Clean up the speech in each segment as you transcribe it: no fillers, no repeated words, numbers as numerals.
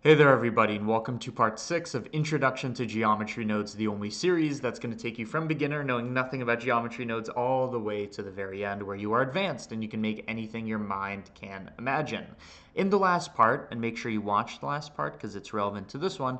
Hey there everybody, and welcome to part 6 of Introduction to Geometry Nodes, the only series that's going to take you from beginner, knowing nothing about geometry nodes, all the way to the very end where you are advanced and you can make anything your mind can imagine. In the last part, and make sure you watch the last part because it's relevant to this one,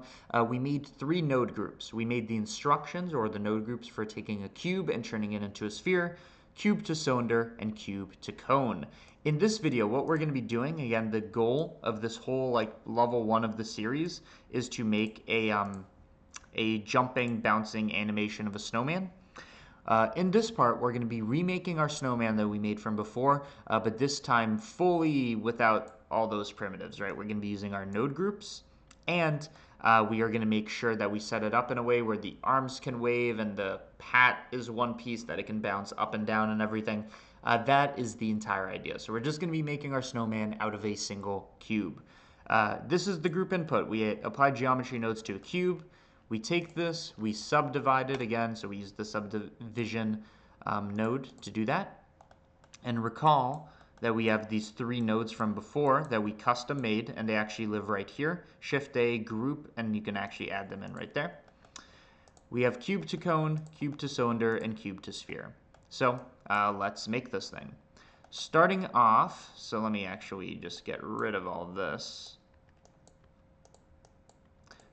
we made 3 node groups. We made the instructions, or the node groups, for taking a cube and turning it into a sphere, cube to cylinder, and cube to cone. In this video, what we're going to be doing, again, the goal of this whole level 1 of the series is to make a jumping, bouncing animation of a snowman. In this part, we're going to be remaking our snowman that we made from before, but this time fully without all those primitives, right? We're going to be using our node groups, and we are going to make sure that we set it up in a way where the arms can wave and the hat is one piece, that it can bounce up and down and everything. That is the entire idea. So we're just going to be making our snowman out of a single cube. This is the group input. We apply geometry nodes to a cube. We take this, we subdivide it again, so we use the subdivision node to do that. And recall that we have these 3 nodes from before that we custom made, and they actually live right here. Shift A, group, and you can actually add them in right there. We have cube to cone, cube to cylinder, and cube to sphere. So let's make this thing. Starting off, so let me actually just get rid of all this.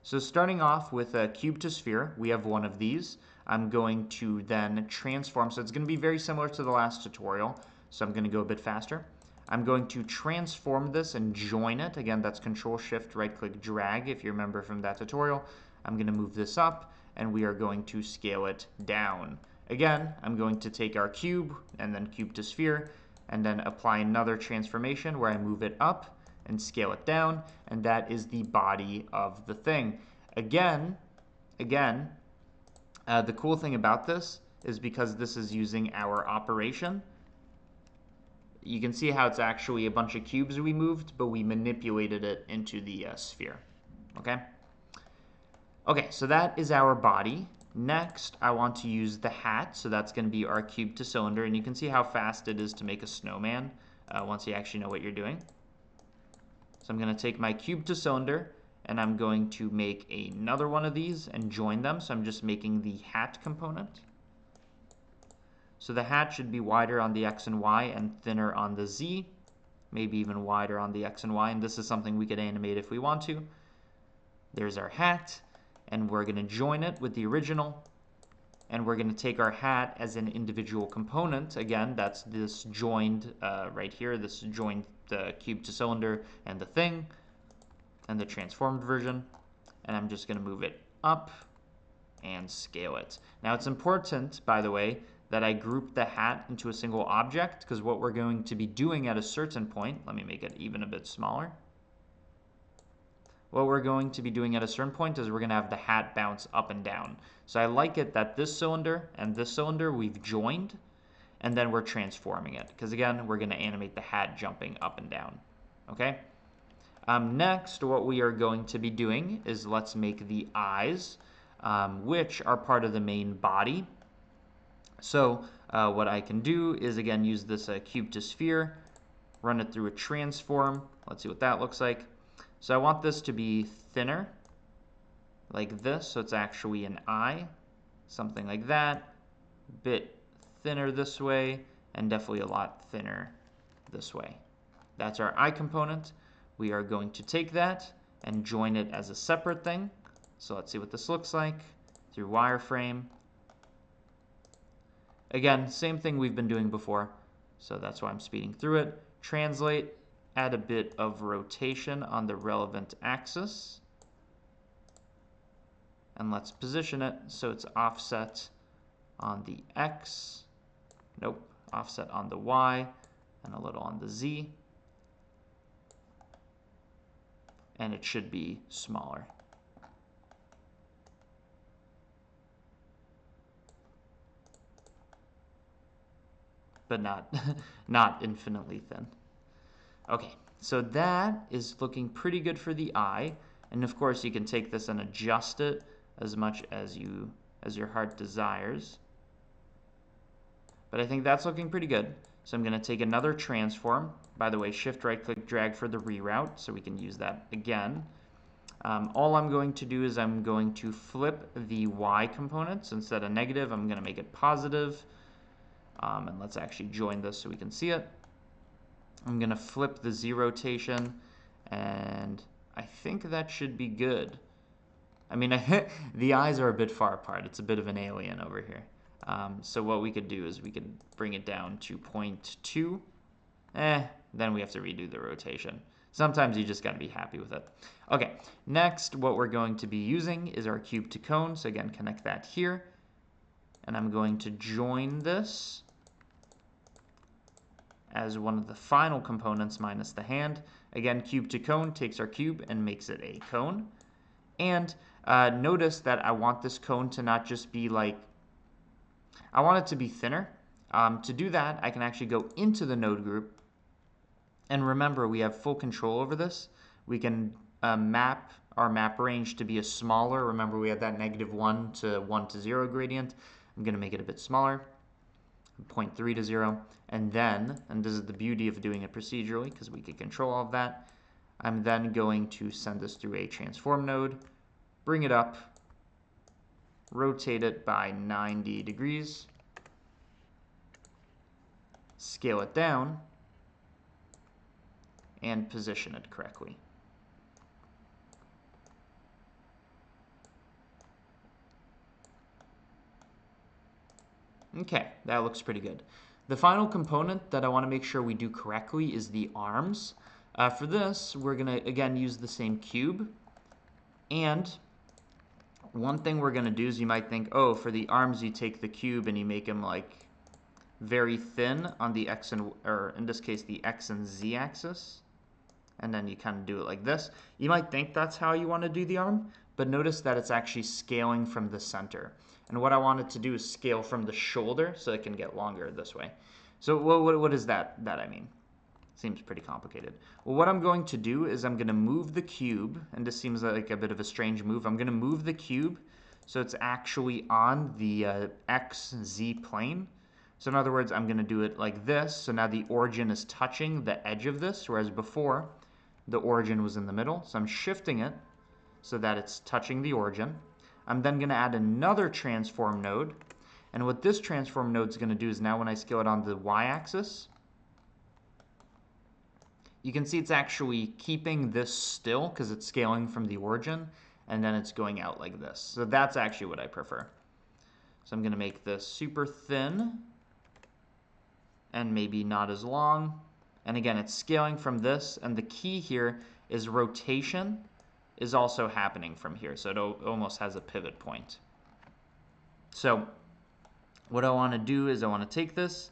So starting off with a cube to sphere, we have one of these. I'm going to then transform, so it's going to be very similar to the last tutorial, so I'm going to go a bit faster. I'm going to transform this and join it. Again, that's Control Shift right click drag if you remember from that tutorial. I'm going to move this up, and we are going to scale it down. Again, I'm going to take our cube and then cube to sphere and then apply another transformation where I move it up and scale it down, and that is the body of the thing. Again, the cool thing about this is because this is using our operation, you can see how it's actually a bunch of cubes we moved, but we manipulated it into the sphere. Okay? Okay, so that is our body. Next, I want to use the hat, so that's going to be our cube to cylinder, and you can see how fast it is to make a snowman once you actually know what you're doing. So I'm going to take my cube to cylinder, and I'm going to make another one of these and join them. So I'm just making the hat component. So the hat should be wider on the X and Y and thinner on the Z, maybe even wider on the X and Y, and this is something we could animate if we want to. There's our hat, and we're going to join it with the original, and we're going to take our hat as an individual component. Again, that's this joined right here, this joined the cube to cylinder and the thing, and the transformed version, and I'm just going to move it up and scale it. Now it's important, by the way, that I group the hat into a single object, because what we're going to be doing at a certain point, let me make it even a bit smaller. What we're going to be doing at a certain point is we're going to have the hat bounce up and down. So I like it that this cylinder and this cylinder we've joined, and then we're transforming it, because again, we're going to animate the hat jumping up and down. Okay? Next, what we are going to be doing is let's make the eyes, which are part of the main body. So what I can do is, again, use this cube to sphere, run it through a transform. Let's see what that looks like. So I want this to be thinner, like this, so it's actually an eye, something like that. Bit thinner this way, and definitely a lot thinner this way. That's our eye component. We are going to take that and join it as a separate thing. So let's see what this looks like through wireframe. Again, same thing we've been doing before, so that's why I'm speeding through it. Translate, add a bit of rotation on the relevant axis, and let's position it so it's offset on the X, offset on the Y, and a little on the Z, and it should be smaller. But not infinitely thin. Okay, so that is looking pretty good for the eye, and of course you can take this and adjust it as much as your heart desires. But I think that's looking pretty good. So I'm going to take another transform. By the way, shift right click drag for the reroute, so we can use that again. All I'm going to do is I'm going to flip the y components. Instead of negative, I'm going to make it positive. And let's actually join this so we can see it. I'm going to flip the z rotation, and I think that should be good. I mean, the eyes are a bit far apart. It's a bit of an alien over here. So what we could do is we could bring it down to 0.2. Then we have to redo the rotation. Sometimes you just got to be happy with it. Okay, next what we're going to be using is our cube to cone. So again, connect that here. And I'm going to join this as one of the final components minus the hand. Again, cube to cone takes our cube and makes it a cone. And notice that I want this cone to not just be like, I want it to be thinner. To do that, I can actually go into the node group. And remember, we have full control over this. We can map our map range to be a smaller. Remember, we had that -1 to 1 to 0 gradient. I'm going to make it a bit smaller, 0.3 to 0. And then, and this is the beauty of doing it procedurally because we can control all of that, I'm then going to send this through a transform node, bring it up, rotate it by 90 degrees, scale it down, and position it correctly. Okay, that looks pretty good. The final component that I want to make sure we do correctly is the arms. For this, we're going to, again, use the same cube. And one thing we're going to do is you might think, oh, for the arms, you take the cube and you make them like very thin on the x and, or in this case, the x and z axis. And then you kind of do it like this. You might think that's how you want to do the arm, but notice that it's actually scaling from the center. And what I wanted to do is scale from the shoulder so it can get longer this way. So what is that I mean? Seems pretty complicated. Well, what I'm going to do is I'm going to move the cube, and this seems like a bit of a strange move. I'm going to move the cube so it's actually on the XZ plane. So in other words, I'm going to do it like this. So now the origin is touching the edge of this, whereas before the origin was in the middle. So I'm shifting it so that it's touching the origin. I'm then going to add another transform node. And what this transform node is going to do is now when I scale it on the y-axis, you can see it's actually keeping this still because it's scaling from the origin, and then it's going out like this. So that's actually what I prefer. So I'm going to make this super thin and maybe not as long. And again, it's scaling from this, and the key here is rotation is also happening from here. So it almost has a pivot point. So what I want to do is I want to take this,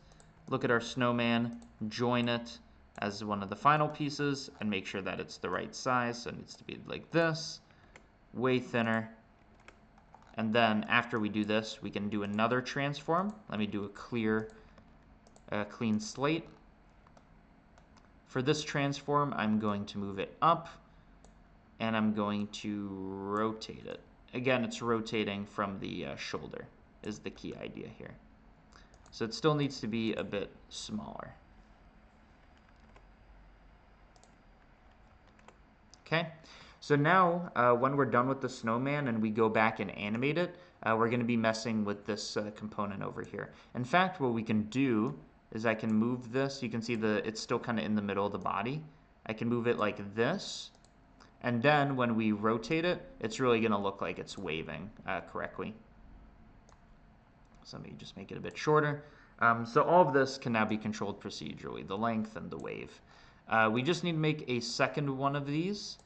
look at our snowman, join it as one of the final pieces, and make sure that it's the right size. So it needs to be like this, way thinner. And then after we do this, we can do another transform. Let me do a clean slate. For this transform, I'm going to move it up, and I'm going to rotate it. Again, it's rotating from the shoulder is the key idea here. So it still needs to be a bit smaller. Okay, so now when we're done with the snowman and we go back and animate it, we're going to be messing with this component over here. In fact, what we can do is I can move this. You can see it's still kind of in the middle of the body. I can move it like this, and then when we rotate it, it's really going to look like it's waving correctly. So let me just make it a bit shorter. So all of this can now be controlled procedurally, the length and the wave. We just need to make a second one of these.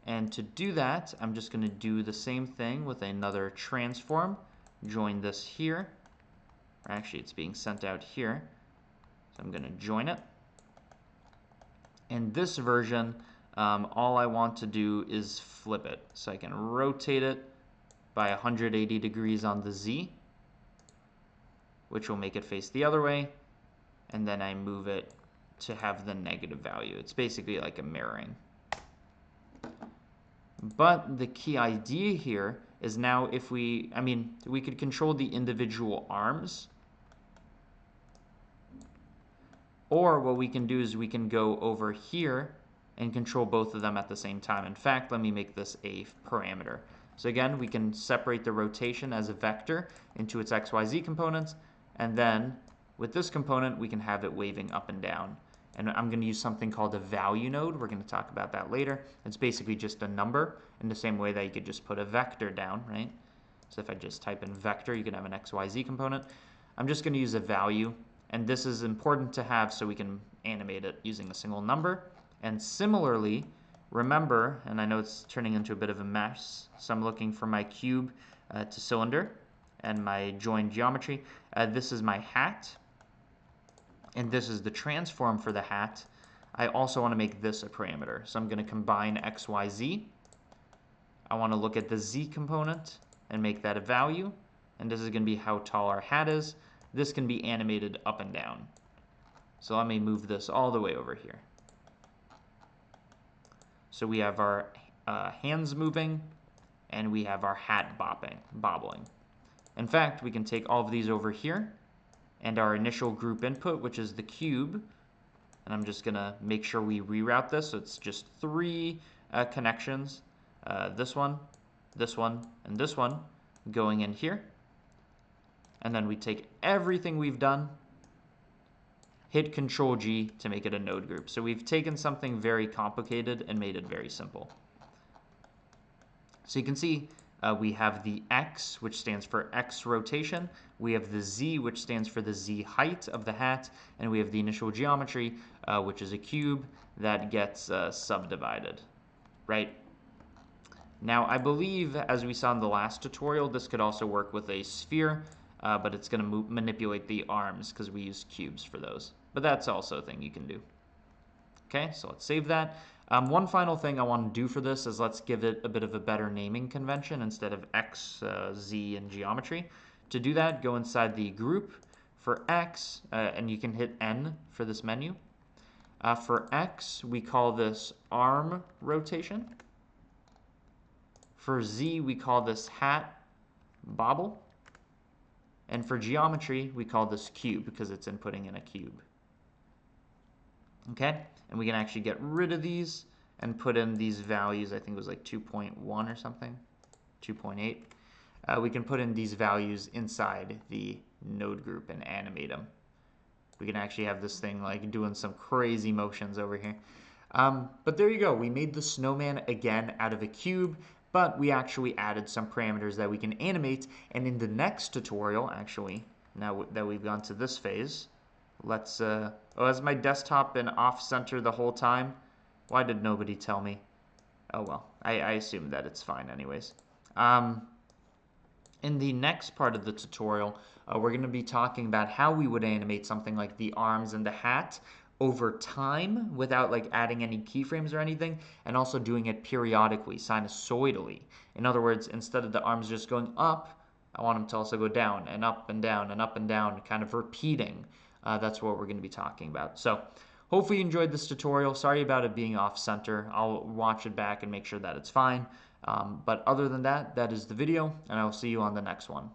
And to do that, I'm just going to do the same thing with another transform. Join this here. Actually, it's being sent out here. So I'm going to join it. In this version, all I want to do is flip it. So I can rotate it by 180 degrees on the Z, which will make it face the other way. And then I move it to have the negative value. It's basically like a mirroring. But the key idea here is now if we could control the individual arms, or what we can do is we can go over here and control both of them at the same time. In fact, let me make this a parameter. So again, we can separate the rotation as a vector into its XYZ components, and then with this component, we can have it waving up and down. And I'm going to use something called a value node. We're going to talk about that later. It's basically just a number in the same way that you could just put a vector down, right? So if I just type in vector, you can have an XYZ component. I'm just going to use a value, and this is important to have so we can animate it using a single number. And similarly, remember, and I know it's turning into a bit of a mess, so I'm looking for my cube to cylinder and my join geometry. This is my hat, and this is the transform for the hat. I also want to make this a parameter, so I'm going to combine x, y, z. I want to look at the z component and make that a value, and this is going to be how tall our hat is. This can be animated up and down. So let me move this all the way over here. So we have our hands moving, and we have our hat bobbling. In fact, we can take all of these over here, and our initial group input, which is the cube, and I'm just going to make sure we reroute this, so it's just 3 connections, this one, and this one, going in here. And then we take everything we've done, hit Control G to make it a node group. So we've taken something very complicated and made it very simple. So you can see we have the X, which stands for X rotation. We have the Z, which stands for the Z height of the hat. And we have the initial geometry, which is a cube that gets subdivided, right? Now, I believe, as we saw in the last tutorial, this could also work with a sphere, but it's going to manipulate the arms because we use cubes for those. But that's also a thing you can do. Okay, so let's save that. One final thing I want to do for this is let's give it a bit of a better naming convention instead of X, Z, and geometry. To do that, go inside the group for X, and you can hit N for this menu. For X, we call this arm rotation. For Z, we call this hat bobble. And for geometry, we call this cube because it's inputting in a cube. Okay, and we can actually get rid of these and put in these values. I think it was like 2.1 or something, 2.8. We can put in these values inside the node group and animate them. We can actually have this thing like doing some crazy motions over here. But there you go. We made the snowman again out of a cube, but we actually added some parameters that we can animate. And in the next tutorial, actually, now that we've gone to this phase, let's, oh, has my desktop been off center the whole time? Why did nobody tell me? Oh, well, I assume that it's fine anyways. In the next part of the tutorial, we're going to be talking about how we would animate something like the arms and the hat over time without like adding any keyframes or anything, and also doing it periodically, sinusoidally. In other words, instead of the arms just going up, I want them to also go down and up and down and up and down, kind of repeating. That's what we're going to be talking about. So hopefully you enjoyed this tutorial. Sorry about it being off center. I'll watch it back and make sure that it's fine. But other than that, that is the video, and I will see you on the next one.